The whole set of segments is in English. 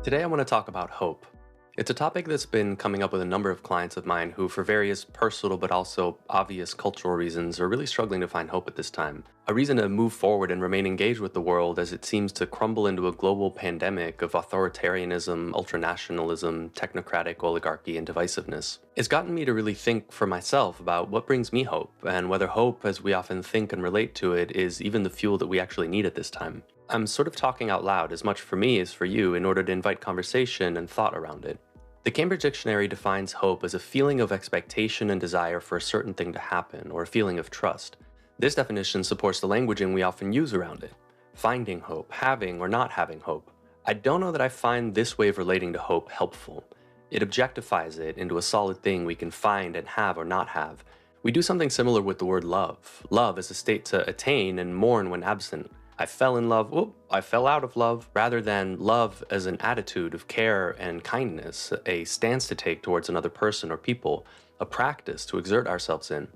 Today I want to talk about hope. It's a topic that's been coming up with a number of clients of mine who, for various personal but also obvious cultural reasons, are really struggling to find hope at this time. A reason to move forward and remain engaged with the world as it seems to crumble into a global pandemic of authoritarianism, ultranationalism, technocratic oligarchy, and divisiveness. It's gotten me to really think for myself about what brings me hope, and whether hope, as we often think and relate to it, is even the fuel that we actually need at this time. I'm sort of talking out loud as much for me as for you in order to invite conversation and thought around it. The Cambridge Dictionary defines hope as a feeling of expectation and desire for a certain thing to happen, or a feeling of trust. This definition supports the languaging we often use around it. Finding hope, having or not having hope. I don't know that I find this way of relating to hope helpful. It objectifies it into a solid thing we can find and have or not have. We do something similar with the word love. Love is a state to attain and mourn when absent. I fell in love, I fell out of love, rather than love as an attitude of care and kindness, a stance to take towards another person or people, a practice to exert ourselves in.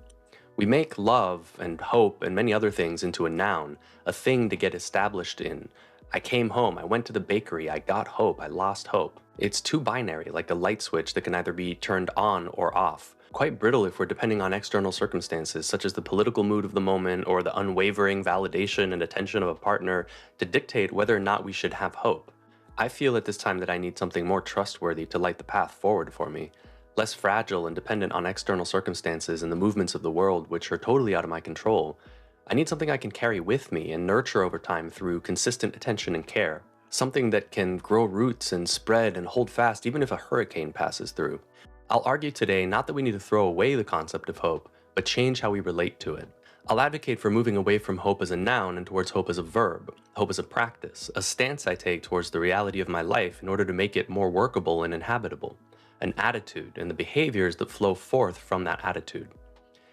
We make love and hope and many other things into a noun, a thing to get established in. I came home, I went to the bakery, I got hope, I lost hope. It's too binary, like a light switch that can either be turned on or off. Quite brittle if we're depending on external circumstances, such as the political mood of the moment or the unwavering validation and attention of a partner, to dictate whether or not we should have hope. I feel at this time that I need something more trustworthy to light the path forward for me, less fragile and dependent on external circumstances and the movements of the world which are totally out of my control. I need something I can carry with me and nurture over time through consistent attention and care. Something that can grow roots and spread and hold fast even if a hurricane passes through. I'll argue today not that we need to throw away the concept of hope, but change how we relate to it. I'll advocate for moving away from hope as a noun and towards hope as a verb, hope as a practice, a stance I take towards the reality of my life in order to make it more workable and inhabitable, an attitude and the behaviors that flow forth from that attitude.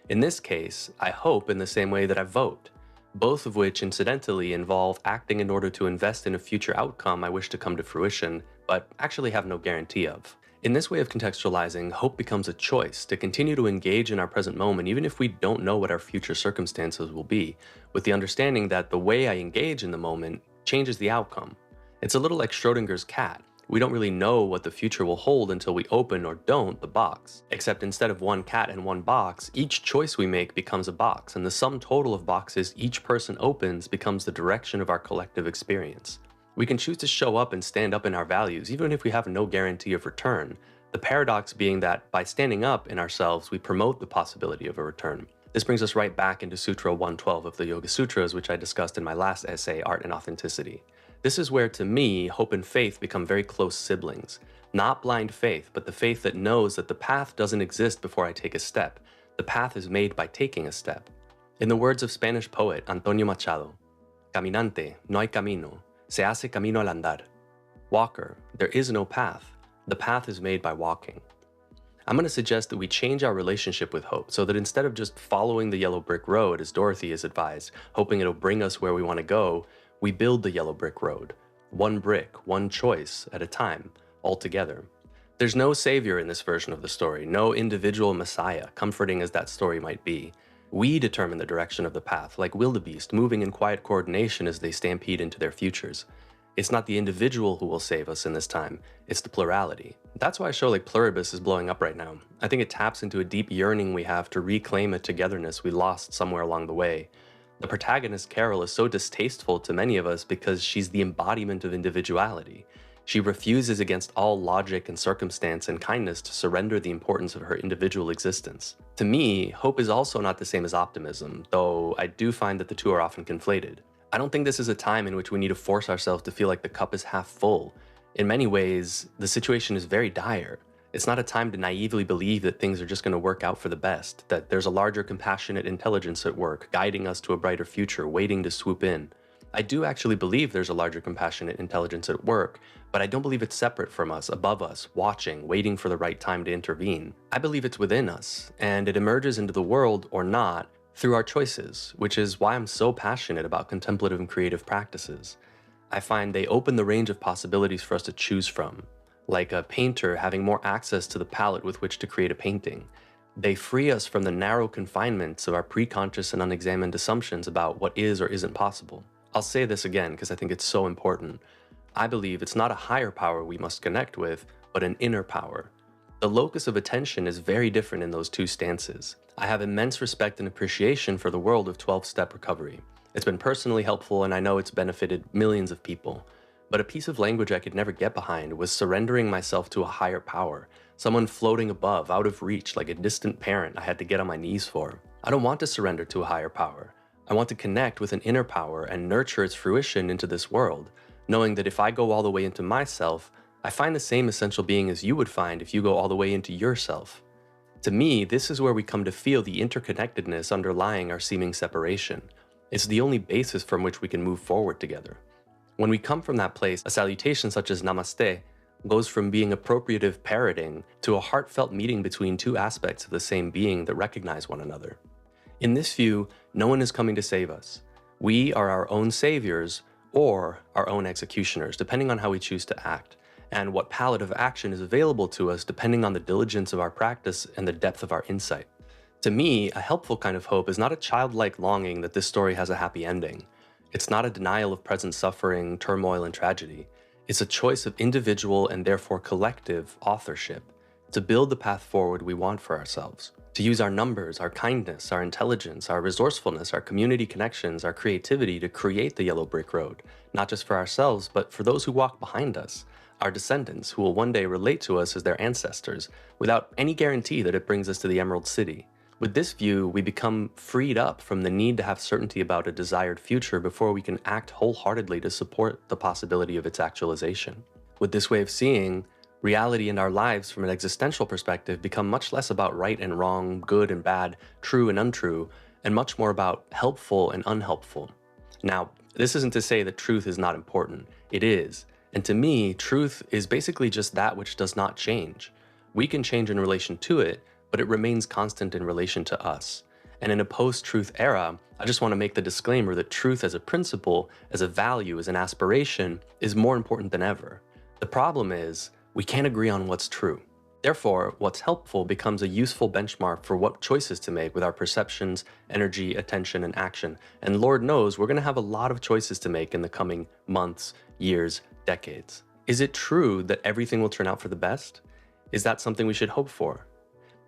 In this case, I hope in the same way that I vote, both of which incidentally involve acting in order to invest in a future outcome I wish to come to fruition, but actually have no guarantee of. In this way of contextualizing, hope becomes a choice to continue to engage in our present moment even if we don't know what our future circumstances will be, with the understanding that the way I engage in the moment changes the outcome. It's a little like Schrodinger's cat. We don't really know what the future will hold until we open or don't the box, except instead of one cat and one box, each choice we make becomes a box, and the sum total of boxes each person opens becomes the direction of our collective experience. We can choose to show up and stand up in our values, even if we have no guarantee of return. The paradox being that by standing up in ourselves, we promote the possibility of a return. This brings us right back into Sutra 112 of the Yoga Sutras, which I discussed in my last essay, Art and Authenticity. This is where, to me, hope and faith become very close siblings. Not blind faith, but the faith that knows that the path doesn't exist before I take a step. The path is made by taking a step. In the words of Spanish poet Antonio Machado, "Caminante, no hay camino. Se hace camino al andar." Walker, there is no path. The path is made by walking. I'm going to suggest that we change our relationship with hope so that instead of just following the yellow brick road, as Dorothy has advised, hoping it'll bring us where we want to go, we build the yellow brick road. One brick, one choice at a time, all together. There's no savior in this version of the story, no individual messiah, comforting as that story might be. We determine the direction of the path, like wildebeest moving in quiet coordination as they stampede into their futures. It's not the individual who will save us in this time, it's the plurality. That's why a show like Pluribus is blowing up right now. I think it taps into a deep yearning we have to reclaim a togetherness we lost somewhere along the way. The protagonist, Carol, is so distasteful to many of us because she's the embodiment of individuality. She refuses against all logic and circumstance and kindness to surrender the importance of her individual existence. To me, hope is also not the same as optimism, though I do find that the two are often conflated. I don't think this is a time in which we need to force ourselves to feel like the cup is half full. In many ways, the situation is very dire. It's not a time to naively believe that things are just going to work out for the best, that there's a larger compassionate intelligence at work, guiding us to a brighter future, waiting to swoop in. I do actually believe there's a larger compassionate intelligence at work, but I don't believe it's separate from us, above us, watching, waiting for the right time to intervene. I believe it's within us, and it emerges into the world, or not, through our choices, which is why I'm so passionate about contemplative and creative practices. I find they open the range of possibilities for us to choose from, like a painter having more access to the palette with which to create a painting. They free us from the narrow confinements of our preconscious and unexamined assumptions about what is or isn't possible. I'll say this again because I think it's so important. I believe it's not a higher power we must connect with, but an inner power. The locus of attention is very different in those two stances. I have immense respect and appreciation for the world of 12-step recovery. It's been personally helpful, and I know it's benefited millions of people. But a piece of language I could never get behind was surrendering myself to a higher power, someone floating above, out of reach, like a distant parent I had to get on my knees for. I don't want to surrender to a higher power. I want to connect with an inner power and nurture its fruition into this world, knowing that if I go all the way into myself, I find the same essential being as you would find if you go all the way into yourself. To me, this is where we come to feel the interconnectedness underlying our seeming separation. It's the only basis from which we can move forward together. When we come from that place, a salutation such as namaste goes from being appropriative parroting to a heartfelt meeting between two aspects of the same being that recognize one another. In this view, no one is coming to save us. We are our own saviors or our own executioners, depending on how we choose to act, and what palette of action is available to us depending on the diligence of our practice and the depth of our insight. To me, a helpful kind of hope is not a childlike longing that this story has a happy ending. It's not a denial of present suffering, turmoil, and tragedy. It's a choice of individual and therefore collective authorship to build the path forward we want for ourselves, to use our numbers, our kindness, our intelligence, our resourcefulness, our community connections, our creativity to create the yellow brick road, not just for ourselves, but for those who walk behind us, our descendants who will one day relate to us as their ancestors, without any guarantee that it brings us to the Emerald City. With this view, we become freed up from the need to have certainty about a desired future before we can act wholeheartedly to support the possibility of its actualization. With this way of seeing, reality and our lives from an existential perspective become much less about right and wrong, good and bad, true and untrue, and much more about helpful and unhelpful. Now, this isn't to say that truth is not important. It is. And to me, truth is basically just that which does not change. We can change in relation to it, but it remains constant in relation to us. And in a post-truth era, I just want to make the disclaimer that truth as a principle, as a value, as an aspiration, is more important than ever. The problem is, we can't agree on what's true. Therefore, what's helpful becomes a useful benchmark for what choices to make with our perceptions, energy, attention, and action. And Lord knows we're going to have a lot of choices to make in the coming months, years, decades. Is it true that everything will turn out for the best? Is that something we should hope for?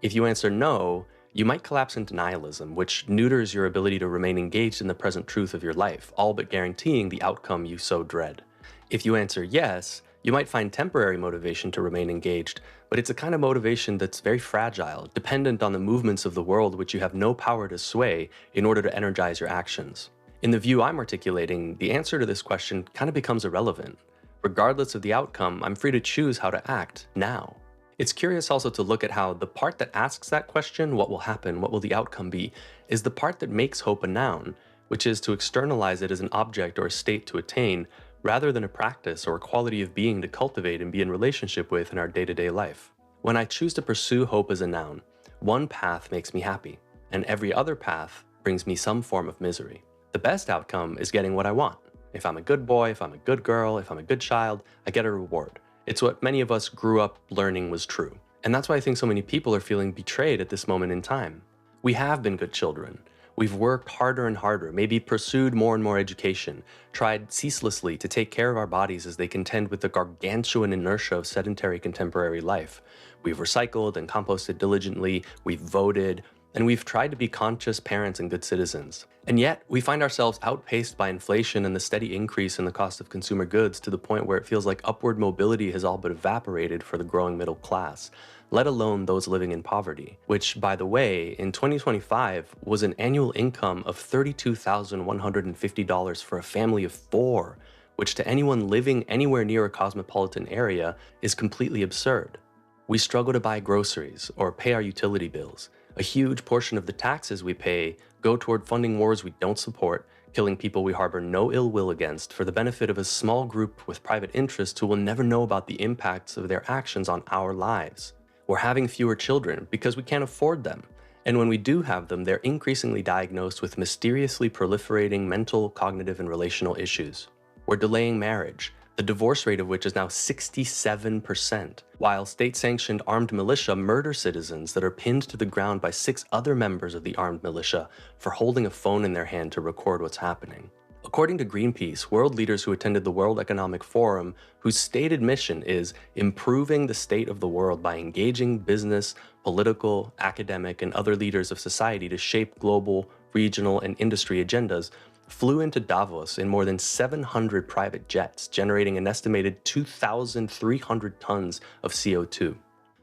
If you answer no, you might collapse into nihilism, which neuters your ability to remain engaged in the present truth of your life, all but guaranteeing the outcome you so dread. If you answer yes, you might find temporary motivation to remain engaged, but it's a kind of motivation that's very fragile, dependent on the movements of the world which you have no power to sway in order to energize your actions. In the view I'm articulating, the answer to this question kind of becomes irrelevant. Regardless of the outcome, I'm free to choose how to act now. It's curious also to look at how the part that asks that question, what will happen, what will the outcome be, is the part that makes hope a noun, which is to externalize it as an object or a state to attain, rather than a practice or a quality of being to cultivate and be in relationship with in our day-to-day life. When I choose to pursue hope as a noun, one path makes me happy, and every other path brings me some form of misery. The best outcome is getting what I want. If I'm a good boy, if I'm a good girl, if I'm a good child, I get a reward. It's what many of us grew up learning was true. And that's why I think so many people are feeling betrayed at this moment in time. We have been good children. We've worked harder and harder, maybe pursued more and more education, tried ceaselessly to take care of our bodies as they contend with the gargantuan inertia of sedentary contemporary life. We've recycled and composted diligently, we've voted, and we've tried to be conscious parents and good citizens. And yet, we find ourselves outpaced by inflation and the steady increase in the cost of consumer goods to the point where it feels like upward mobility has all but evaporated for the growing middle class, let alone those living in poverty, which, by the way, in 2025 was an annual income of $32,150 for a family of 4, which to anyone living anywhere near a cosmopolitan area is completely absurd. We struggle to buy groceries or pay our utility bills. A huge portion of the taxes we pay go toward funding wars we don't support, killing people we harbor no ill will against for the benefit of a small group with private interests who will never know about the impacts of their actions on our lives. We're having fewer children because we can't afford them. And when we do have them, they're increasingly diagnosed with mysteriously proliferating mental, cognitive, and relational issues. We're delaying marriage, the divorce rate of which is now 67%, while state-sanctioned armed militia murder citizens that are pinned to the ground by 6 other members of the armed militia for holding a phone in their hand to record what's happening. A According to Greenpeace, world leaders who attended the World Economic Forum, whose stated mission is improving the state of the world by engaging business, political, academic, and other leaders of society to shape global, regional, and industry agendas, flew into Davos in more than 700 private jets, generating an estimated 2,300 tons of CO2.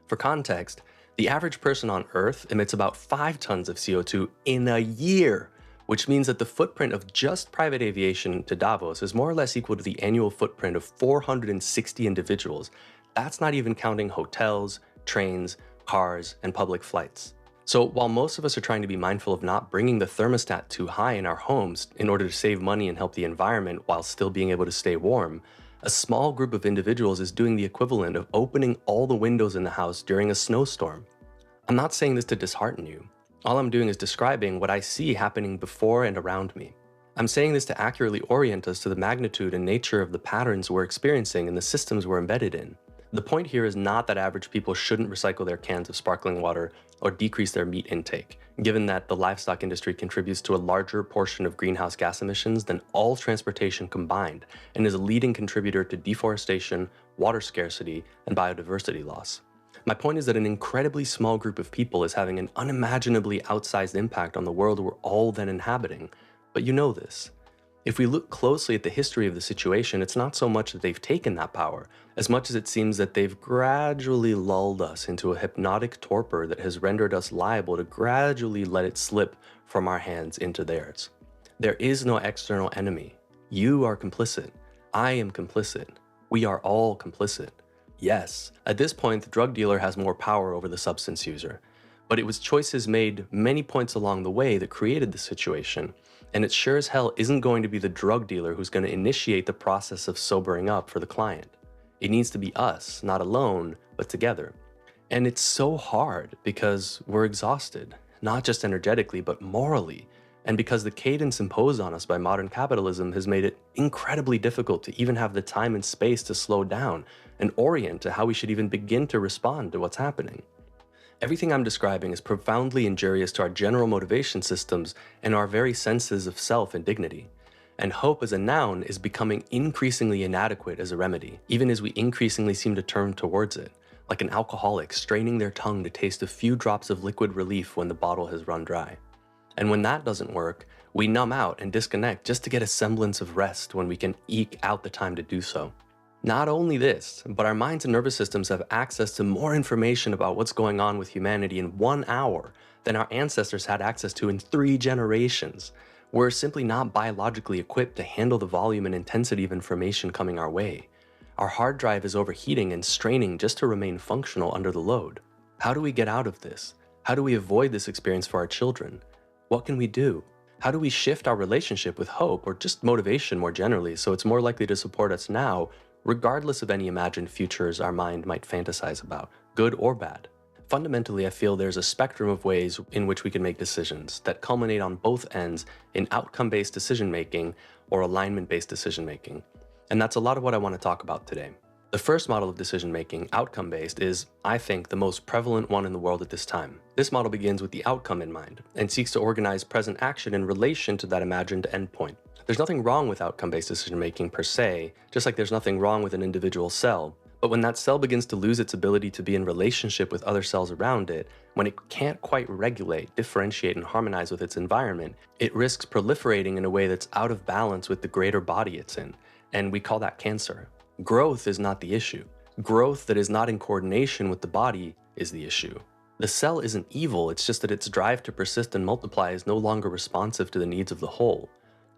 For context, the average person on Earth emits about 5 tons of CO2 in a year, which means that the footprint of just private aviation to Davos is more or less equal to the annual footprint of 460 individuals. That's not even counting hotels, trains, cars, and public flights. So while most of us are trying to be mindful of not bringing the thermostat too high in our homes in order to save money and help the environment while still being able to stay warm, a small group of individuals is doing the equivalent of opening all the windows in the house during a snowstorm. I'm not saying this to dishearten you. All I'm doing is describing what I see happening before and around me. I'm saying this to accurately orient us to the magnitude and nature of the patterns we're experiencing and the systems we're embedded in. The point here is not that average people shouldn't recycle their cans of sparkling water or decrease their meat intake, given that the livestock industry contributes to a larger portion of greenhouse gas emissions than all transportation combined and is a leading contributor to deforestation, water scarcity, and biodiversity loss. My point is that an incredibly small group of people is having an unimaginably outsized impact on the world we're all then inhabiting, but you know this. If we look closely at the history of the situation, it's not so much that they've taken that power, as much as it seems that they've gradually lulled us into a hypnotic torpor that has rendered us liable to gradually let it slip from our hands into theirs. There is no external enemy. You are complicit. I am complicit. We are all complicit. Yes, at this point, the drug dealer has more power over the substance user, but it was choices made many points along the way that created the situation. And it sure as hell isn't going to be the drug dealer who's going to initiate the process of sobering up for the client. It needs to be us, not alone, but together. And it's so hard because we're exhausted, not just energetically, but morally. And because the cadence imposed on us by modern capitalism has made it incredibly difficult to even have the time and space to slow down and orient to how we should even begin to respond to what's happening. Everything I'm describing is profoundly injurious to our general motivation systems and our very senses of self and dignity. And hope as a noun is becoming increasingly inadequate as a remedy, even as we increasingly seem to turn towards it, like an alcoholic straining their tongue to taste a few drops of liquid relief when the bottle has run dry. And when that doesn't work, we numb out and disconnect just to get a semblance of rest when we can eke out the time to do so. Not only this, but our minds and nervous systems have access to more information about what's going on with humanity in 1 hour than our ancestors had access to in 3 generations. We're simply not biologically equipped to handle the volume and intensity of information coming our way. Our hard drive is overheating and straining just to remain functional under the load. How do we get out of this? How do we avoid this experience for our children? What can we do? How do we shift our relationship with hope or just motivation more generally so it's more likely to support us now, regardless of any imagined futures our mind might fantasize about, good or bad? Fundamentally, I feel there's a spectrum of ways in which we can make decisions that culminate on both ends in outcome-based decision-making or alignment-based decision-making. And that's a lot of what I want to talk about today. The first model of decision-making, outcome-based, is, I think, the most prevalent one in the world at this time. This model begins with the outcome in mind and seeks to organize present action in relation to that imagined endpoint. There's nothing wrong with outcome-based decision-making per se, just like there's nothing wrong with an individual cell. But when that cell begins to lose its ability to be in relationship with other cells around it, when it can't quite regulate, differentiate, and harmonize with its environment, it risks proliferating in a way that's out of balance with the greater body it's in, and we call that cancer. Growth is not the issue. Growth that is not in coordination with the body is the issue. The cell isn't evil, it's just that its drive to persist and multiply is no longer responsive to the needs of the whole.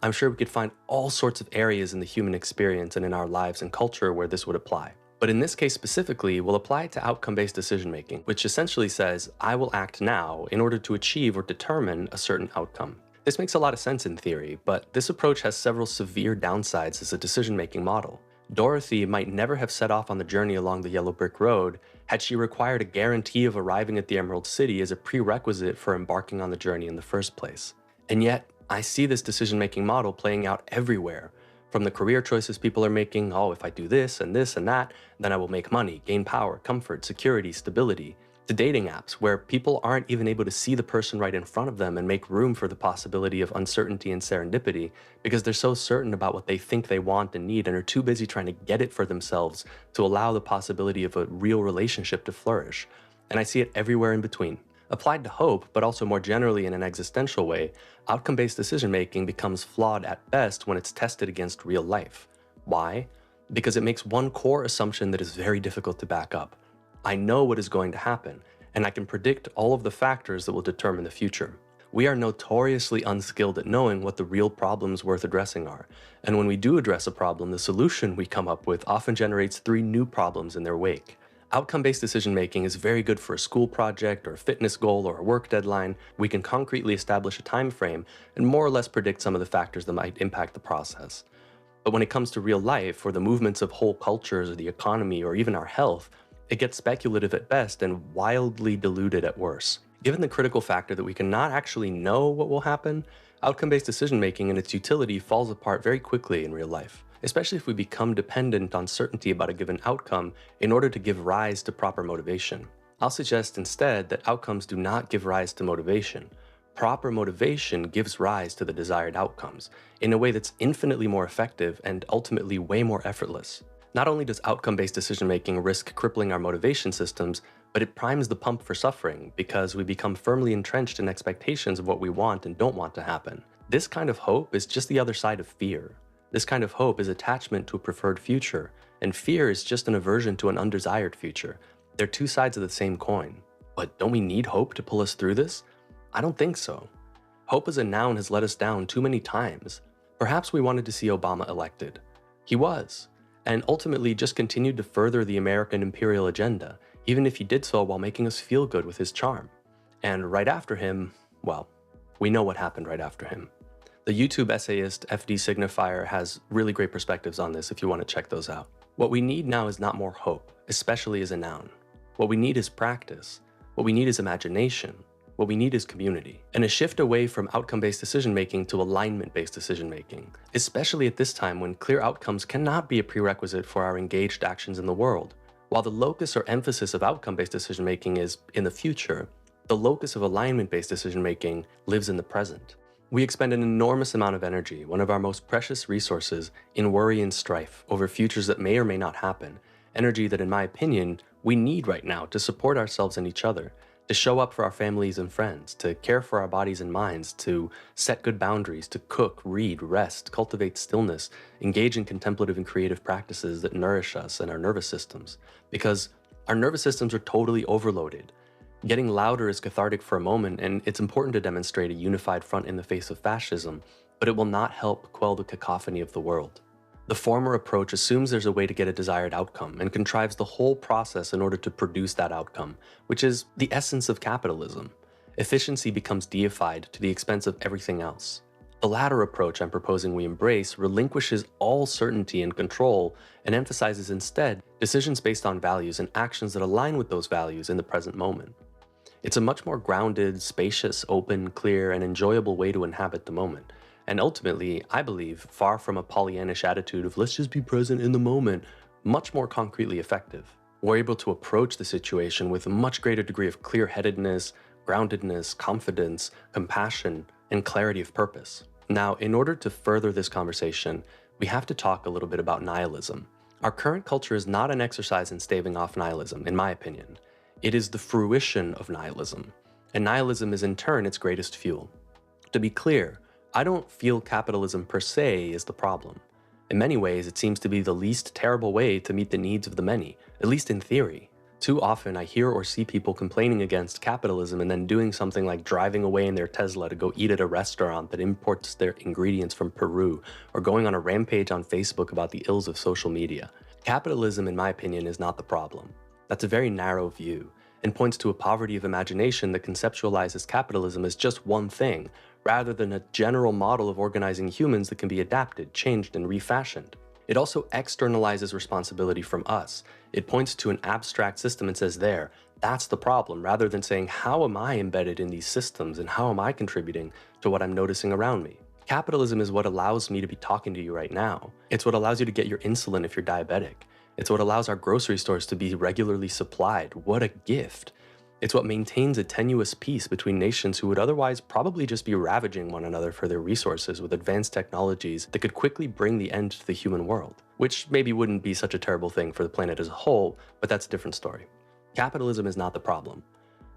I'm sure we could find all sorts of areas in the human experience and in our lives and culture where this would apply. But in this case specifically, we'll apply it to outcome-based decision-making, which essentially says, I will act now in order to achieve or determine a certain outcome. This makes a lot of sense in theory, but this approach has several severe downsides as a decision-making model. Dorothy might never have set off on the journey along the yellow brick road had she required a guarantee of arriving at the Emerald City as a prerequisite for embarking on the journey in the first place. And yet, I see this decision-making model playing out everywhere. From the career choices people are making, oh, if I do this and that, then I will make money, gain power, comfort, security, stability, to dating apps where people aren't even able to see the person right in front of them and make room for the possibility of uncertainty and serendipity because they're so certain about what they think they want and need and are too busy trying to get it for themselves to allow the possibility of a real relationship to flourish. And I see it everywhere in between. Applied to hope, but also more generally in an existential way, outcome-based decision-making becomes flawed at best when it's tested against real life. Why? Because it makes one core assumption that is very difficult to back up. I know what is going to happen, and I can predict all of the factors that will determine the future. We are notoriously unskilled at knowing what the real problems worth addressing are, and when we do address a problem, the solution we come up with often generates 3 new problems in their wake. Outcome-based decision-making is very good for a school project or a fitness goal or a work deadline. We can concretely establish a time frame and more or less predict some of the factors that might impact the process. But when it comes to real life, or the movements of whole cultures or the economy or even our health, it gets speculative at best and wildly diluted at worst. Given the critical factor that we cannot actually know what will happen, outcome-based decision-making and its utility falls apart very quickly in real life, especially if we become dependent on certainty about a given outcome in order to give rise to proper motivation. I'll suggest instead that outcomes do not give rise to motivation. Proper motivation gives rise to the desired outcomes in a way that's infinitely more effective and ultimately way more effortless. Not only does outcome-based decision-making risk crippling our motivation systems, but it primes the pump for suffering because we become firmly entrenched in expectations of what we want and don't want to happen. This kind of hope is just the other side of fear. This kind of hope is attachment to a preferred future, and fear is just an aversion to an undesired future. They're 2 sides of the same coin. But don't we need hope to pull us through this? I don't think so. Hope as a noun has let us down too many times. Perhaps we wanted to see Obama elected. He was, and ultimately just continued to further the American imperial agenda, even if he did so while making us feel good with his charm. And right after him, well, we know what happened right after him. The YouTube essayist FD Signifier has really great perspectives on this if you want to check those out. What we need now is not more hope, especially as a noun. What we need is practice. What we need is imagination. What we need is community, and a shift away from outcome-based decision-making to alignment-based decision-making, especially at this time when clear outcomes cannot be a prerequisite for our engaged actions in the world. While the locus or emphasis of outcome-based decision-making is in the future, the locus of alignment-based decision-making lives in the present. We expend an enormous amount of energy, one of our most precious resources, in worry and strife over futures that may or may not happen, energy that, in my opinion, we need right now to support ourselves and each other, to show up for our families and friends, to care for our bodies and minds, to set good boundaries, to cook, read, rest, cultivate stillness, engage in contemplative and creative practices that nourish us and our nervous systems. Because our nervous systems are totally overloaded. Getting louder is cathartic for a moment, and it's important to demonstrate a unified front in the face of fascism, but it will not help quell the cacophony of the world. The former approach assumes there's a way to get a desired outcome and contrives the whole process in order to produce that outcome, which is the essence of capitalism. Efficiency becomes deified to the expense of everything else. The latter approach I'm proposing we embrace relinquishes all certainty and control and emphasizes instead decisions based on values and actions that align with those values in the present moment. It's a much more grounded, spacious, open, clear, and enjoyable way to inhabit the moment. And ultimately, I believe, far from a Pollyannish attitude of let's just be present in the moment, much more concretely effective. We're able to approach the situation with a much greater degree of clear-headedness, groundedness, confidence, compassion, and clarity of purpose. Now, in order to further this conversation, we have to talk a little bit about nihilism. Our current culture is not an exercise in staving off nihilism, in my opinion. It is the fruition of nihilism, and nihilism is in turn its greatest fuel. To be clear, I don't feel capitalism per se is the problem. In many ways, it seems to be the least terrible way to meet the needs of the many, at least in theory. Too often, I hear or see people complaining against capitalism and then doing something like driving away in their Tesla to go eat at a restaurant that imports their ingredients from Peru, or going on a rampage on Facebook about the ills of social media. Capitalism, in my opinion, is not the problem. That's a very narrow view, and points to a poverty of imagination that conceptualizes capitalism as just one thing, rather than a general model of organizing humans that can be adapted, changed, and refashioned. It also externalizes responsibility from us. It points to an abstract system and says there, that's the problem, rather than saying, how am I embedded in these systems and how am I contributing to what I'm noticing around me? Capitalism is what allows me to be talking to you right now. It's what allows you to get your insulin if you're diabetic. It's what allows our grocery stores to be regularly supplied. What a gift. It's what maintains a tenuous peace between nations who would otherwise probably just be ravaging one another for their resources with advanced technologies that could quickly bring the end to the human world. Which maybe wouldn't be such a terrible thing for the planet as a whole, but that's a different story. Capitalism is not the problem.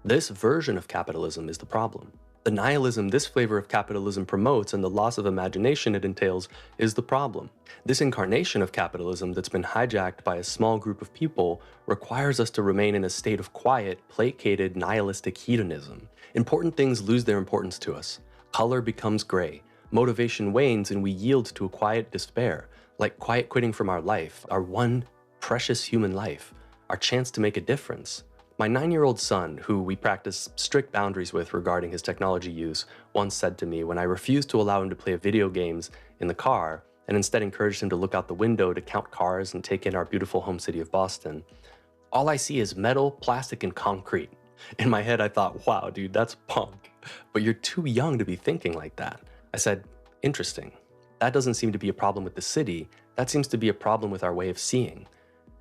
This version of capitalism is the problem. The nihilism this flavor of capitalism promotes and the loss of imagination it entails is the problem. This incarnation of capitalism that's been hijacked by a small group of people requires us to remain in a state of quiet, placated, nihilistic hedonism. Important things lose their importance to us. Color becomes gray. Motivation wanes and we yield to a quiet despair, like quiet quitting from our life, our one precious human life, our chance to make a difference. My 9-year-old son, who we practice strict boundaries with regarding his technology use, once said to me when I refused to allow him to play video games in the car and instead encouraged him to look out the window to count cars and take in our beautiful home city of Boston, "All I see is metal, plastic, and concrete." In my head, I thought, wow, dude, that's punk. But you're too young to be thinking like that. I said, interesting. That doesn't seem to be a problem with the city. That seems to be a problem with our way of seeing.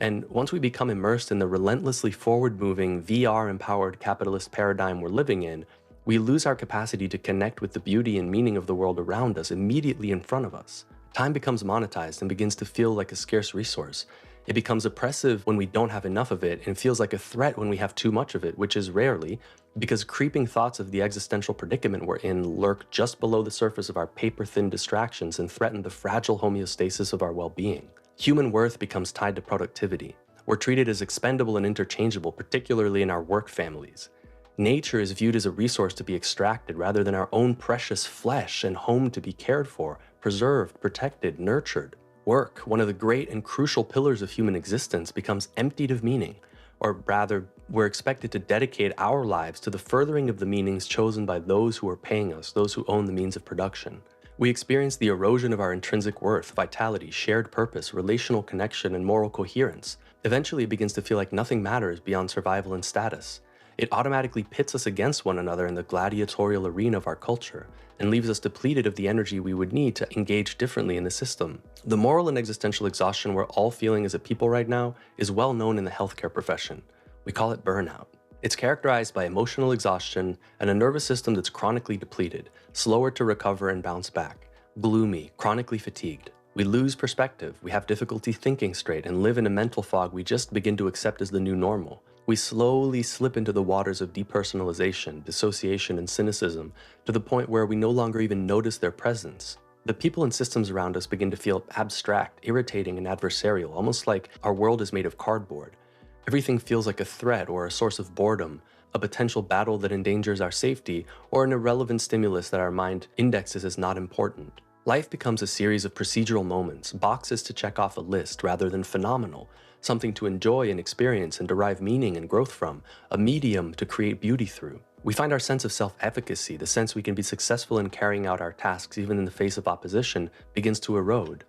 And once we become immersed in the relentlessly forward-moving, VR-empowered capitalist paradigm we're living in, we lose our capacity to connect with the beauty and meaning of the world around us immediately in front of us. Time becomes monetized and begins to feel like a scarce resource. It becomes oppressive when we don't have enough of it and feels like a threat when we have too much of it, which is rarely, because creeping thoughts of the existential predicament we're in lurk just below the surface of our paper-thin distractions and threaten the fragile homeostasis of our well-being. Human worth becomes tied to productivity. We're treated as expendable and interchangeable, particularly in our work families. Nature is viewed as a resource to be extracted rather than our own precious flesh and home to be cared for, preserved, protected, nurtured. Work, one of the great and crucial pillars of human existence, becomes emptied of meaning, or rather, we're expected to dedicate our lives to the furthering of the meanings chosen by those who are paying us, those who own the means of production. We experience the erosion of our intrinsic worth, vitality, shared purpose, relational connection, and moral coherence. Eventually, it begins to feel like nothing matters beyond survival and status. It automatically pits us against one another in the gladiatorial arena of our culture, and leaves us depleted of the energy we would need to engage differently in the system. The moral and existential exhaustion we're all feeling as a people right now is well known in the healthcare profession. We call it burnout. It's characterized by emotional exhaustion and a nervous system that's chronically depleted, slower to recover and bounce back, gloomy, chronically fatigued. We lose perspective, we have difficulty thinking straight, and live in a mental fog we just begin to accept as the new normal. We slowly slip into the waters of depersonalization, dissociation, and cynicism to the point where we no longer even notice their presence. The people and systems around us begin to feel abstract, irritating, and adversarial, almost like our world is made of cardboard. Everything feels like a threat or a source of boredom, a potential battle that endangers our safety, or an irrelevant stimulus that our mind indexes as not important. Life becomes a series of procedural moments, boxes to check off a list rather than phenomenal, something to enjoy and experience and derive meaning and growth from, a medium to create beauty through. We find our sense of self-efficacy, the sense we can be successful in carrying out our tasks even in the face of opposition, begins to erode.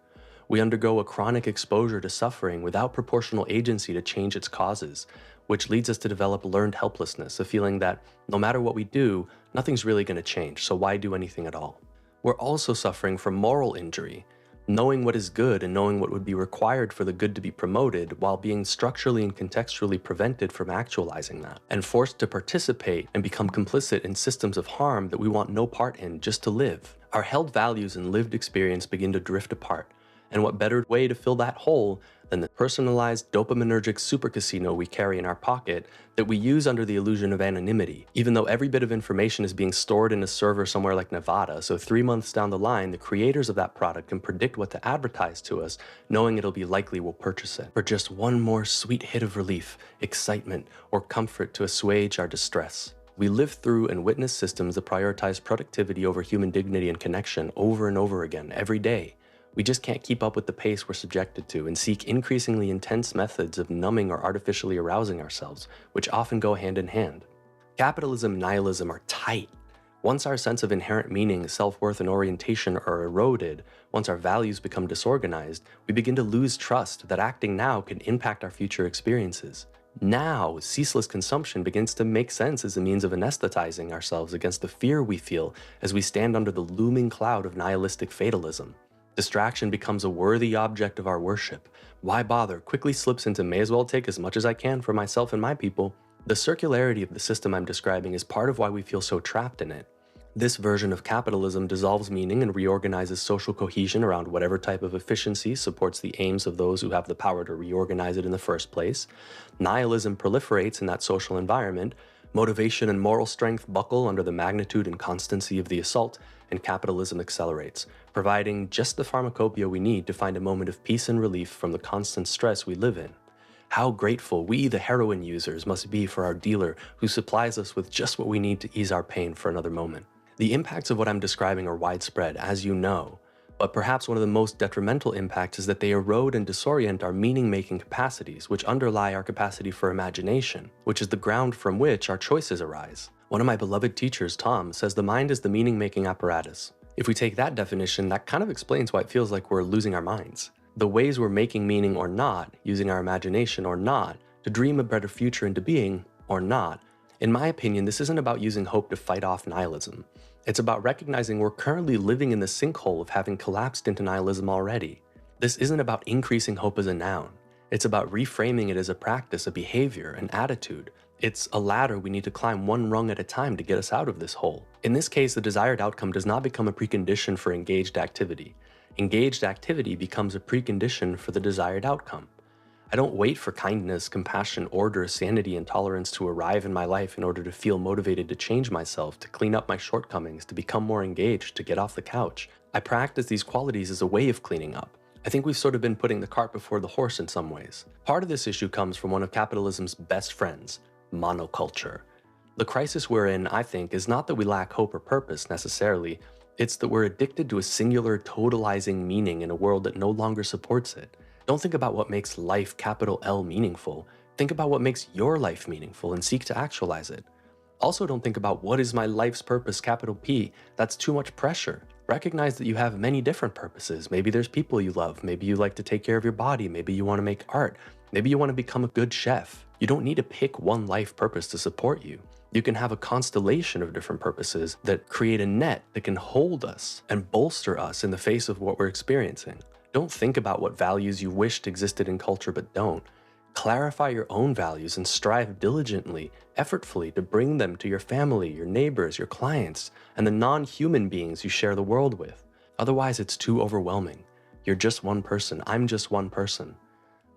We undergo a chronic exposure to suffering without proportional agency to change its causes, which leads us to develop learned helplessness, a feeling that no matter what we do, nothing's really going to change, so why do anything at all? We're also suffering from moral injury, knowing what is good and knowing what would be required for the good to be promoted while being structurally and contextually prevented from actualizing that, and forced to participate and become complicit in systems of harm that we want no part in just to live. Our held values and lived experience begin to drift apart. And what better way to fill that hole than the personalized dopaminergic super casino we carry in our pocket that we use under the illusion of anonymity, even though every bit of information is being stored in a server somewhere like Nevada, so 3 months down the line, the creators of that product can predict what to advertise to us, knowing it'll be likely we'll purchase it, for just one more sweet hit of relief, excitement, or comfort to assuage our distress. We live through and witness systems that prioritize productivity over human dignity and connection over and over again, every day. We just can't keep up with the pace we're subjected to and seek increasingly intense methods of numbing or artificially arousing ourselves, which often go hand in hand. Capitalism and nihilism are tight. Once our sense of inherent meaning, self-worth, and orientation are eroded, once our values become disorganized, we begin to lose trust that acting now can impact our future experiences. Now, ceaseless consumption begins to make sense as a means of anesthetizing ourselves against the fear we feel as we stand under the looming cloud of nihilistic fatalism. Distraction becomes a worthy object of our worship. Why bother quickly slips into may as well take as much as I can for myself and my people. The circularity of the system I'm describing is part of why we feel so trapped in it. This version of capitalism dissolves meaning and reorganizes social cohesion around whatever type of efficiency supports the aims of those who have the power to reorganize it in the first place. Nihilism proliferates in that social environment. Motivation and moral strength buckle under the magnitude and constancy of the assault, and capitalism accelerates, providing just the pharmacopoeia we need to find a moment of peace and relief from the constant stress we live in. How grateful we, the heroin users, must be for our dealer who supplies us with just what we need to ease our pain for another moment. The impacts of what I'm describing are widespread, as you know, but perhaps one of the most detrimental impacts is that they erode and disorient our meaning-making capacities, which underlie our capacity for imagination, which is the ground from which our choices arise. One of my beloved teachers, Tom, says the mind is the meaning-making apparatus. If we take that definition, that kind of explains why it feels like we're losing our minds. The ways we're making meaning or not, using our imagination or not, to dream a better future into being or not. In my opinion, this isn't about using hope to fight off nihilism. It's about recognizing we're currently living in the sinkhole of having collapsed into nihilism already. This isn't about increasing hope as a noun. It's about reframing it as a practice, a behavior, an attitude. It's a ladder we need to climb one rung at a time to get us out of this hole. In this case, the desired outcome does not become a precondition for engaged activity. Engaged activity becomes a precondition for the desired outcome. I don't wait for kindness, compassion, order, sanity, and tolerance to arrive in my life in order to feel motivated to change myself, to clean up my shortcomings, to become more engaged, to get off the couch. I practice these qualities as a way of cleaning up. I think we've sort of been putting the cart before the horse in some ways. Part of this issue comes from one of capitalism's best friends, monoculture. The crisis we're in, I think, is not that we lack hope or purpose necessarily. It's that we're addicted to a singular, totalizing meaning in a world that no longer supports it. Don't think about what makes life, capital L, meaningful. Think about what makes your life meaningful and seek to actualize it. Also, don't think about what is my life's purpose, capital P. That's too much pressure. Recognize that you have many different purposes. Maybe there's people you love. Maybe you like to take care of your body. Maybe you want to make art. Maybe you want to become a good chef. You don't need to pick one life purpose to support you. You can have a constellation of different purposes that create a net that can hold us and bolster us in the face of what we're experiencing. Don't think about what values you wished existed in culture but don't. Clarify your own values and strive diligently, effortfully to bring them to your family, your neighbors, your clients, and the non-human beings you share the world with. Otherwise, it's too overwhelming. You're just one person. I'm just one person.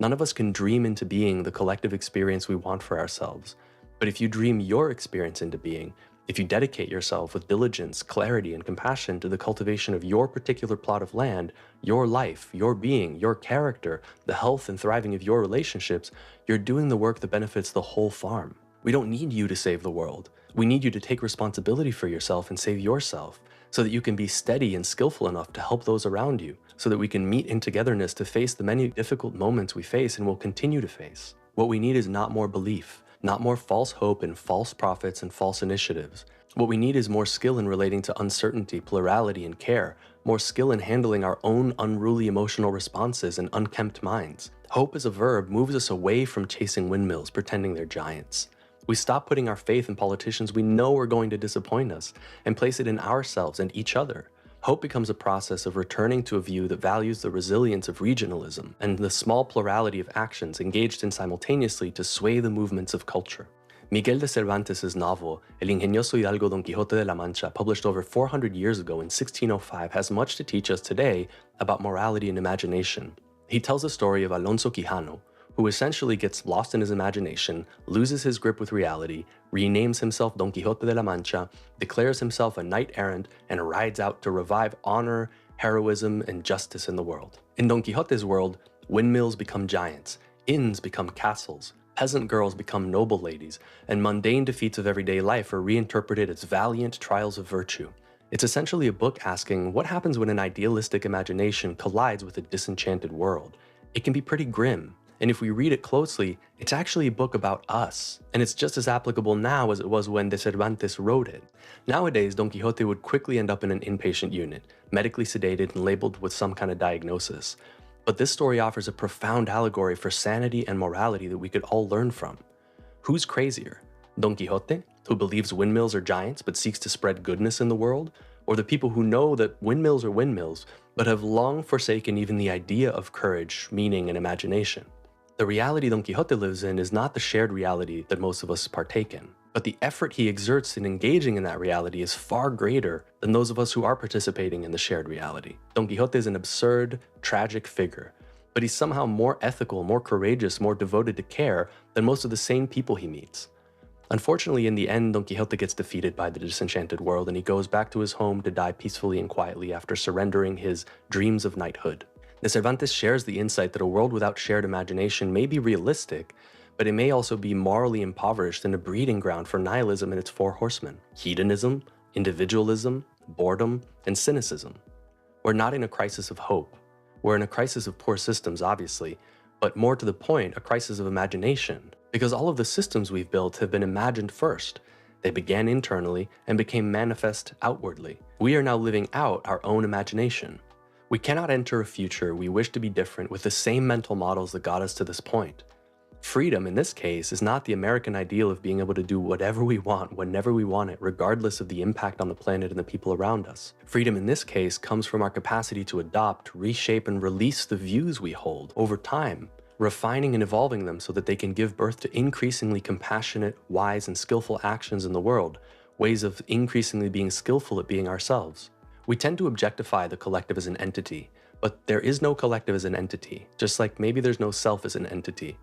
None of us can dream into being the collective experience we want for ourselves. But if you dream your experience into being, if you dedicate yourself with diligence, clarity, and compassion to the cultivation of your particular plot of land, your life, your being, your character, the health and thriving of your relationships, you're doing the work that benefits the whole farm. We don't need you to save the world. We need you to take responsibility for yourself and save yourself, so that you can be steady and skillful enough to help those around you, so that we can meet in togetherness to face the many difficult moments we face and will continue to face. What we need is not more belief, not more false hope and false prophets and false initiatives. What we need is more skill in relating to uncertainty, plurality, and care, more skill in handling our own unruly emotional responses and unkempt minds. Hope as a verb moves us away from chasing windmills, pretending they're giants. We stop putting our faith in politicians we know are going to disappoint us and place it in ourselves and each other. Hope becomes a process of returning to a view that values the resilience of regionalism and the small plurality of actions engaged in simultaneously to sway the movements of culture. Miguel de Cervantes' novel, El ingenioso hidalgo Don Quixote de la Mancha, published over 400 years ago in 1605, has much to teach us today about morality and imagination. He tells the story of Alonso Quijano, who essentially gets lost in his imagination, loses his grip with reality, renames himself Don Quixote de la Mancha, declares himself a knight-errant, and rides out to revive honor, heroism, and justice in the world. In Don Quixote's world, windmills become giants, inns become castles, peasant girls become noble ladies, and mundane defeats of everyday life are reinterpreted as valiant trials of virtue. It's essentially a book asking what happens when an idealistic imagination collides with a disenchanted world. It can be pretty grim. And if we read it closely, it's actually a book about us, and it's just as applicable now as it was when de Cervantes wrote it. Nowadays, Don Quixote would quickly end up in an inpatient unit, medically sedated and labeled with some kind of diagnosis. But this story offers a profound allegory for sanity and morality that we could all learn from. Who's crazier? Don Quixote, who believes windmills are giants but seeks to spread goodness in the world? Or the people who know that windmills are windmills, but have long forsaken even the idea of courage, meaning, and imagination? The reality Don Quixote lives in is not the shared reality that most of us partake in, but the effort he exerts in engaging in that reality is far greater than those of us who are participating in the shared reality. Don Quixote is an absurd, tragic figure, but he's somehow more ethical, more courageous, more devoted to care than most of the sane people he meets. Unfortunately, in the end, Don Quixote gets defeated by the disenchanted world and he goes back to his home to die peacefully and quietly after surrendering his dreams of knighthood. De Cervantes shares the insight that a world without shared imagination may be realistic, but it may also be morally impoverished and a breeding ground for nihilism and its four horsemen: hedonism, individualism, boredom, and cynicism. We're not in a crisis of hope. We're in a crisis of poor systems, obviously, but more to the point, a crisis of imagination, because all of the systems we've built have been imagined first. They began internally and became manifest outwardly. We are now living out our own imagination. We cannot enter a future we wish to be different with the same mental models that got us to this point. Freedom, in this case, is not the American ideal of being able to do whatever we want, whenever we want it, regardless of the impact on the planet and the people around us. Freedom, in this case, comes from our capacity to adopt, reshape, and release the views we hold over time, refining and evolving them so that they can give birth to increasingly compassionate, wise, and skillful actions in the world, ways of increasingly being skillful at being ourselves. We tend to objectify the collective as an entity, but there is no collective as an entity, just like maybe there's no self as an entity.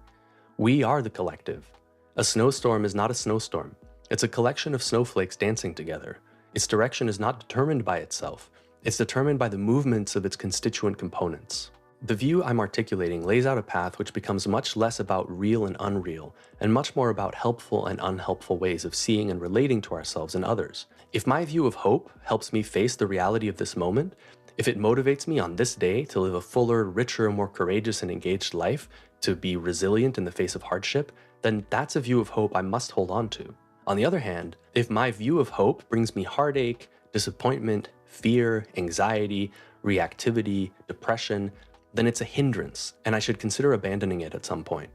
We are the collective. A snowstorm is not a snowstorm. It's a collection of snowflakes dancing together. Its direction is not determined by itself. It's determined by the movements of its constituent components. The view I'm articulating lays out a path which becomes much less about real and unreal, and much more about helpful and unhelpful ways of seeing and relating to ourselves and others. If my view of hope helps me face the reality of this moment, if it motivates me on this day to live a fuller, richer, more courageous and engaged life, to be resilient in the face of hardship, then that's a view of hope I must hold on to. On the other hand, if my view of hope brings me heartache, disappointment, fear, anxiety, reactivity, depression, then it's a hindrance, and I should consider abandoning it at some point.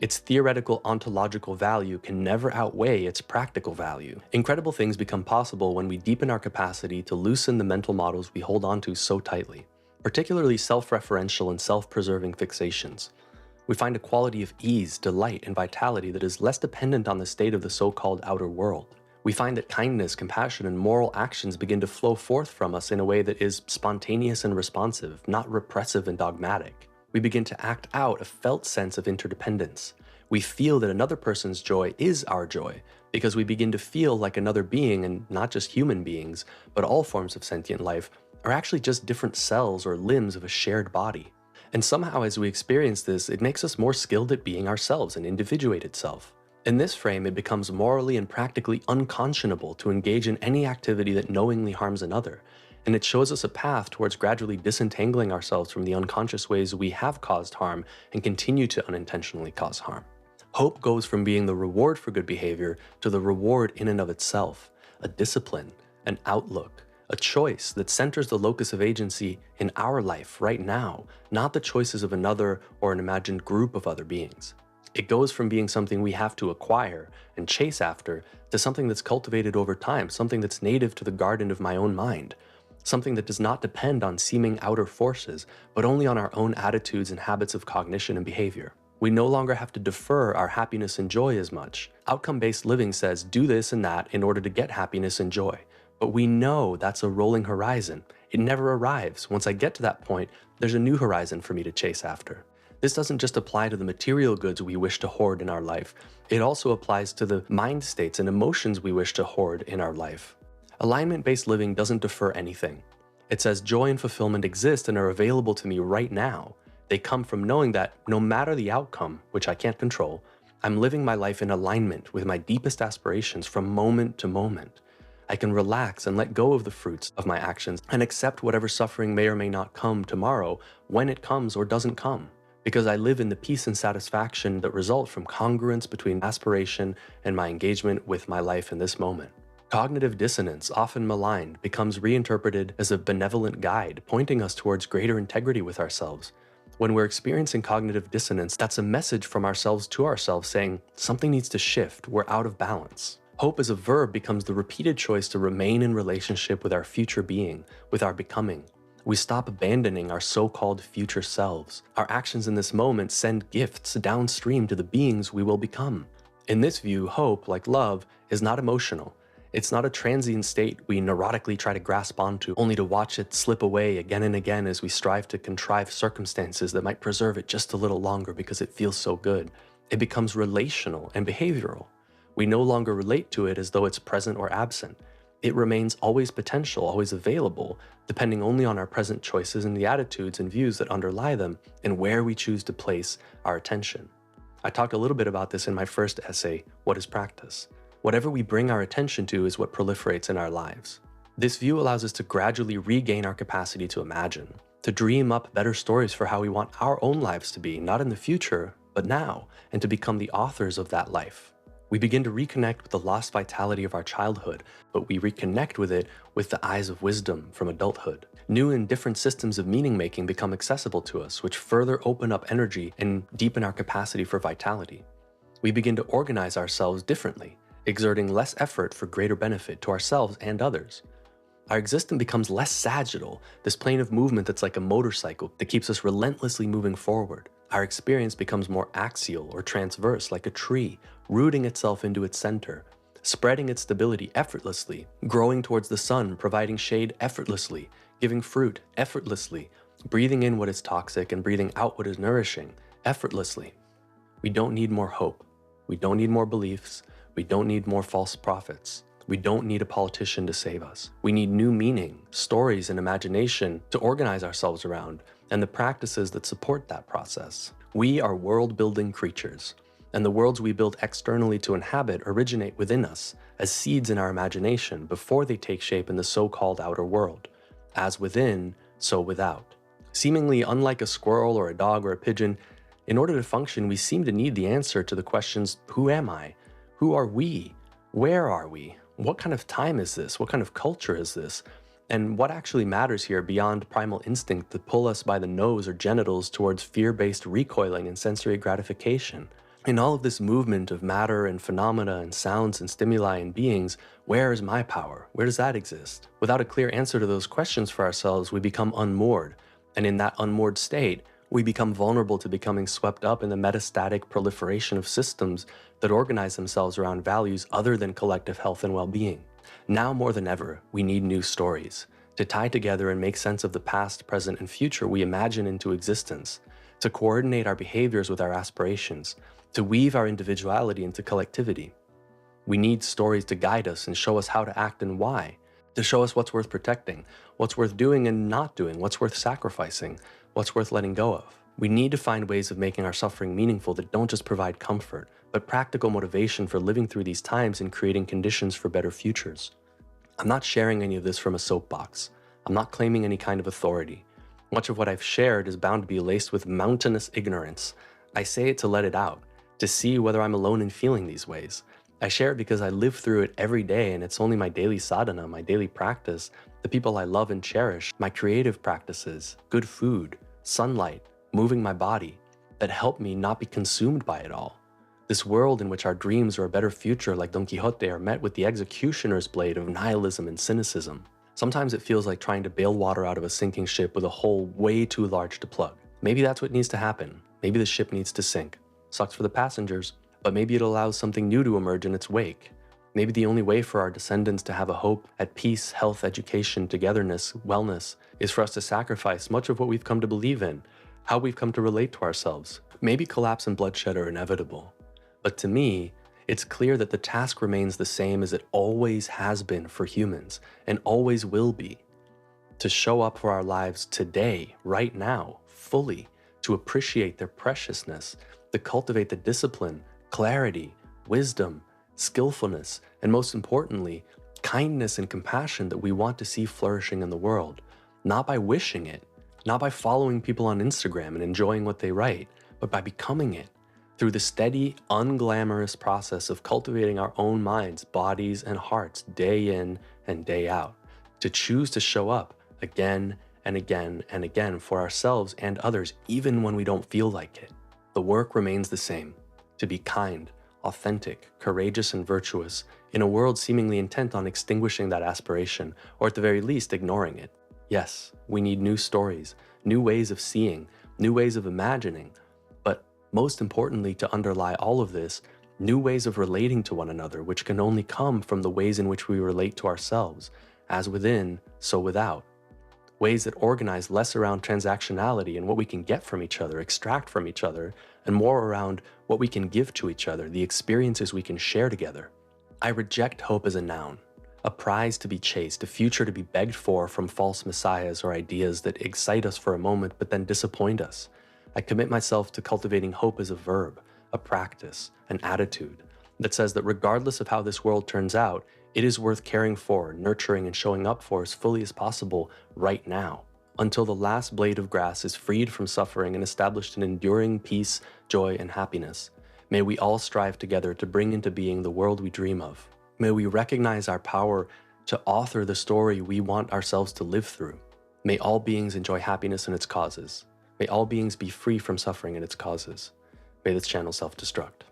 Its theoretical ontological value can never outweigh its practical value. Incredible things become possible when we deepen our capacity to loosen the mental models we hold onto so tightly, particularly self-referential and self-preserving fixations. We find a quality of ease, delight, and vitality that is less dependent on the state of the so-called outer world. We find that kindness, compassion, and moral actions begin to flow forth from us in a way that is spontaneous and responsive, not repressive and dogmatic. We begin to act out a felt sense of interdependence. We feel that another person's joy is our joy, because we begin to feel like another being, and not just human beings, but all forms of sentient life, are actually just different cells or limbs of a shared body. And somehow as we experience this, it makes us more skilled at being ourselves, an individuated self. In this frame, it becomes morally and practically unconscionable to engage in any activity that knowingly harms another, and it shows us a path towards gradually disentangling ourselves from the unconscious ways we have caused harm and continue to unintentionally cause harm. Hope goes from being the reward for good behavior to the reward in and of itself, a discipline, an outlook, a choice that centers the locus of agency in our life right now, not the choices of another or an imagined group of other beings. It goes from being something we have to acquire and chase after to something that's cultivated over time, something that's native to the garden of my own mind, something that does not depend on seeming outer forces, but only on our own attitudes and habits of cognition and behavior. We no longer have to defer our happiness and joy as much. Outcome-based living says do this and that in order to get happiness and joy. But we know that's a rolling horizon. It never arrives. Once I get to that point, there's a new horizon for me to chase after. This doesn't just apply to the material goods we wish to hoard in our life. It also applies to the mind states and emotions we wish to hoard in our life. Alignment-based living doesn't defer anything. It says joy and fulfillment exist and are available to me right now. They come from knowing that no matter the outcome, which I can't control, I'm living my life in alignment with my deepest aspirations from moment to moment. I can relax and let go of the fruits of my actions and accept whatever suffering may or may not come tomorrow when it comes or doesn't come, because I live in the peace and satisfaction that result from congruence between aspiration and my engagement with my life in this moment. Cognitive dissonance, often maligned, becomes reinterpreted as a benevolent guide, pointing us towards greater integrity with ourselves. When we're experiencing cognitive dissonance, that's a message from ourselves to ourselves saying, something needs to shift, we're out of balance. Hope as a verb becomes the repeated choice to remain in relationship with our future being, with our becoming. We stop abandoning our so-called future selves. Our actions in this moment send gifts downstream to the beings we will become. In this view, hope, like love, is not emotional. It's not a transient state we neurotically try to grasp onto, only to watch it slip away again and again as we strive to contrive circumstances that might preserve it just a little longer because it feels so good. It becomes relational and behavioral. We no longer relate to it as though it's present or absent. It remains always potential, always available, depending only on our present choices and the attitudes and views that underlie them and where we choose to place our attention. I talked a little bit about this in my first essay, What is Practice? Whatever we bring our attention to is what proliferates in our lives. This view allows us to gradually regain our capacity to imagine, to dream up better stories for how we want our own lives to be, not in the future, but now, and to become the authors of that life. We begin to reconnect with the lost vitality of our childhood, but we reconnect with it with the eyes of wisdom from adulthood. New and different systems of meaning-making become accessible to us, which further open up energy and deepen our capacity for vitality. We begin to organize ourselves differently, exerting less effort for greater benefit to ourselves and others. Our existence becomes less sagittal, this plane of movement that's like a motorcycle that keeps us relentlessly moving forward. Our experience becomes more axial or transverse, like a tree, rooting itself into its center, spreading its stability effortlessly, growing towards the sun, providing shade effortlessly, giving fruit effortlessly, breathing in what is toxic and breathing out what is nourishing effortlessly. We don't need more hope. We don't need more beliefs. We don't need more false prophets. We don't need a politician to save us. We need new meaning, stories, and imagination to organize ourselves around, and the practices that support that process. We are world-building creatures, and the worlds we build externally to inhabit originate within us as seeds in our imagination before they take shape in the so-called outer world. As within, so without. Seemingly unlike a squirrel or a dog or a pigeon, in order to function, we seem to need the answer to the questions, who am I? Who are we? Where are we? What kind of time is this? What kind of culture is this? And what actually matters here beyond primal instinct to pull us by the nose or genitals towards fear-based recoiling and sensory gratification? In all of this movement of matter and phenomena and sounds and stimuli and beings, where is my power? Where does that exist? Without a clear answer to those questions for ourselves, we become unmoored. And in that unmoored state, we become vulnerable to becoming swept up in the metastatic proliferation of systems that organize themselves around values other than collective health and well-being. Now more than ever, we need new stories to tie together and make sense of the past, present, and future we imagine into existence, to coordinate our behaviors with our aspirations, to weave our individuality into collectivity. We need stories to guide us and show us how to act and why, to show us what's worth protecting, what's worth doing and not doing, what's worth sacrificing, what's worth letting go of. We need to find ways of making our suffering meaningful that don't just provide comfort, but practical motivation for living through these times and creating conditions for better futures. I'm not sharing any of this from a soapbox. I'm not claiming any kind of authority. Much of what I've shared is bound to be laced with mountainous ignorance. I say it to let it out, to see whether I'm alone in feeling these ways. I share it because I live through it every day, and it's only my daily sadhana, my daily practice, the people I love and cherish, my creative practices, good food, sunlight, moving my body, that help me not be consumed by it all. This world in which our dreams or a better future like Don Quixote are met with the executioner's blade of nihilism and cynicism. Sometimes it feels like trying to bail water out of a sinking ship with a hole way too large to plug. Maybe that's what needs to happen. Maybe the ship needs to sink. Sucks for the passengers, but maybe it allows something new to emerge in its wake. Maybe the only way for our descendants to have a hope at peace, health, education, togetherness, wellness, is for us to sacrifice much of what we've come to believe in, how we've come to relate to ourselves. Maybe collapse and bloodshed are inevitable. But to me, it's clear that the task remains the same as it always has been for humans, and always will be. To show up for our lives today, right now, fully, to appreciate their preciousness, to cultivate the discipline, clarity, wisdom, skillfulness, and most importantly, kindness and compassion that we want to see flourishing in the world, not by wishing it, not by following people on Instagram and enjoying what they write, but by becoming it, through the steady, unglamorous process of cultivating our own minds, bodies, and hearts day in and day out, to choose to show up again and again and again for ourselves and others, even when we don't feel like it. The work remains the same, to be kind, authentic, courageous, and virtuous in a world seemingly intent on extinguishing that aspiration, or at the very least ignoring it. Yes, we need new stories, new ways of seeing, new ways of imagining, but most importantly, to underlie all of this, new ways of relating to one another, which can only come from the ways in which we relate to ourselves, as within, so without. Ways that organize less around transactionality and what we can get from each other, extract from each other, and more around what we can give to each other, the experiences we can share together. I reject hope as a noun, a prize to be chased, a future to be begged for from false messiahs or ideas that excite us for a moment but then disappoint us. I commit myself to cultivating hope as a verb, a practice, an attitude that says that regardless of how this world turns out, it is worth caring for, nurturing, and showing up for as fully as possible right now, until the last blade of grass is freed from suffering and established in enduring peace, joy, and happiness. May we all strive together to bring into being the world we dream of. May we recognize our power to author the story we want ourselves to live through. May all beings enjoy happiness and its causes. May all beings be free from suffering and its causes. May this channel self-destruct.